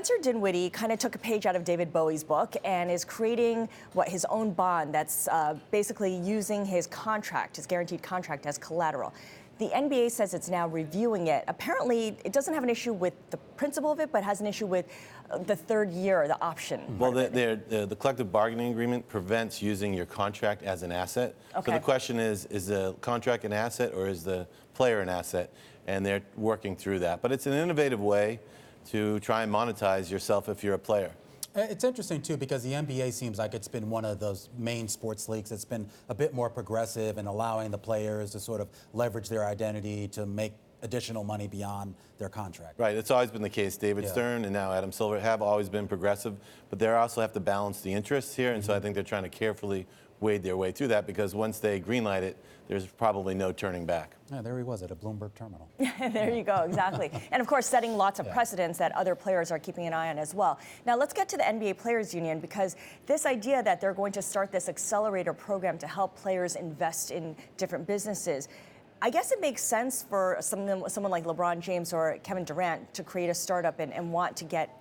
Spencer Dinwiddie kind of took a page out of David Bowie's book and is creating his own bond that's basically using his contract, his guaranteed contract, as collateral. The NBA says it's now reviewing it. Apparently, it doesn't have an issue with the principle of it, but has an issue with the third year, the option. Well, the collective bargaining agreement prevents using your contract as an asset. Okay. So the question is the contract an asset or is the player an asset? And they're working through that. But it's an innovative way to try and monetize yourself if you're a player. It's interesting, too, because the NBA seems like it's been one of those main sports leagues that's been a bit more progressive and allowing the players to sort of leverage their identity to make additional money beyond their contract. Right. It's always been the case. David Stern and now Adam Silver have always been progressive, but they also have to balance the interests here, and so I think they're trying to carefully wade their way through that because once they greenlight it, there's probably no turning back. Yeah, there he was at a Bloomberg terminal. There you go, exactly. And of course, setting lots of precedents that other players are keeping an eye on as well. Now, let's get to the NBA Players Union, because this idea that they're going to start this Accelerator program to help players invest in different businesses, I guess it makes sense for someone like LeBron James or Kevin Durant to create a startup and want to get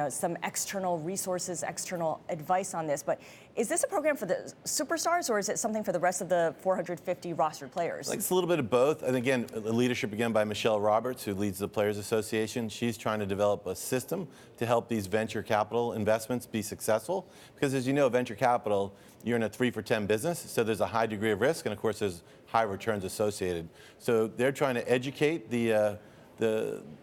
some external resources, external advice on this. But is this a program for the superstars, or is it something for the rest of the 450 rostered players? It's a little bit of both. And again, leadership again by Michelle Roberts, who leads the Players Association. She's trying to develop a system to help these venture capital investments be successful. Because as you know, venture capital, you're in a 3 for 10 business, so there's a high degree of risk, and of course there's high returns associated. So they're trying to educate the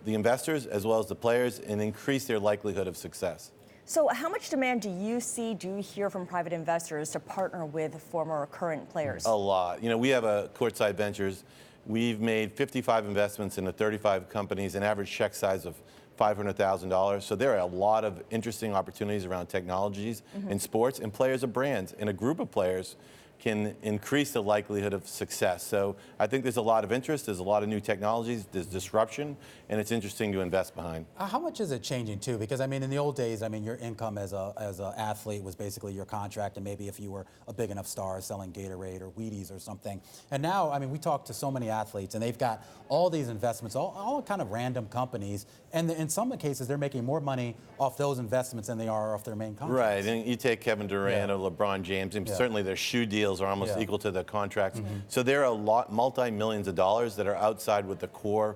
investors as well as the players and increase their likelihood of success. So how much demand do you hear from private investors to partner with former or current players? A lot. We have a Courtside Ventures. We've made 55 investments into 35 companies, an average check size of $500,000. So there are a lot of interesting opportunities around technologies in sports, and players are brands, and a group of players can increase the likelihood of success. So I think there's a lot of interest, there's a lot of new technologies, there's disruption, and it's interesting to invest behind. How much is it changing, too? Because, in the old days, your income as an athlete was basically your contract, and maybe if you were a big enough star selling Gatorade or Wheaties or something. And now, we talk to so many athletes, and they've got all these investments, all kind of random companies, and in some cases, they're making more money off those investments than they are off their main contracts. Right, and you take Kevin Durant or LeBron James, and certainly their shoe deals are almost equal to the contracts. So there are multi-millions of dollars that are outside what the core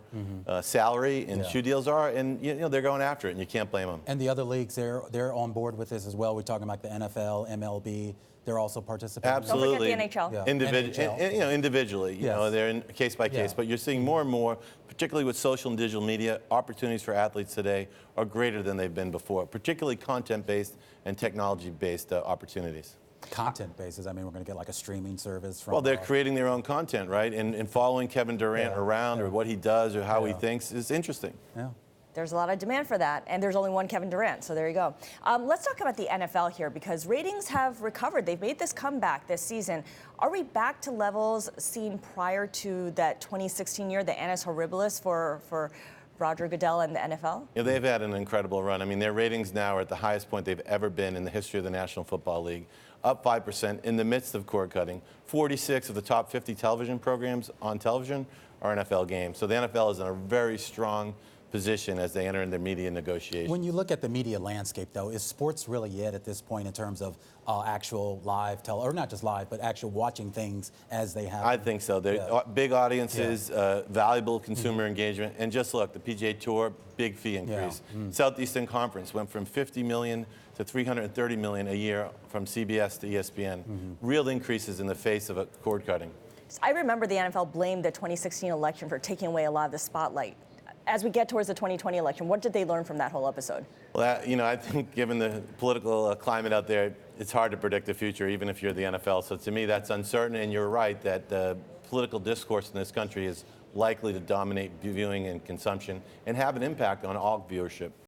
salary and shoe deals are, and they're going after it, and you can't blame them. And the other leagues, they're on board with this as well. We're talking about the NFL, MLB. They're also participating. Absolutely. Don't forget the NHL. Individually, they're in case by case, but you're seeing more and more, particularly with social and digital media, opportunities for athletes today are greater than they've been before, particularly content-based and technology-based opportunities. Content basis. We're going to get like a streaming service from. Well, they're creating their own content, right? And following Kevin Durant around or what he does or how he thinks is interesting. Yeah. There's a lot of demand for that, and there's only one Kevin Durant, so there you go. Let's talk about the NFL here, because ratings have recovered. They've made this comeback this season. Are we back to levels seen prior to that 2016 year, the annus horribilis for Roger Goodell and the NFL? Yeah, they've had an incredible run. Their ratings now are at the highest point they've ever been in the history of the National Football League, up 5% in the midst of cord cutting. 46 of the top 50 television programs on television are NFL games. So the NFL is in a very strong position as they enter in their media negotiations. When you look at the media landscape, though, is sports really it at this point in terms of actual live or not just live, but actual watching things as they happen? I think so. They're big audiences, valuable consumer engagement, and just look, the PGA Tour, big fee increase. Southeastern Conference went from $50 million to $330 million a year from CBS to ESPN. Real increases in the face of cord cutting. I remember the NFL blamed the 2016 election for taking away a lot of the spotlight. As we get towards the 2020 election, what did they learn from that whole episode? Well, I think given the political climate out there, it's hard to predict the future, even if you're the NFL. So to me, that's uncertain, and you're right that the political discourse in this country is likely to dominate viewing and consumption and have an impact on all viewership.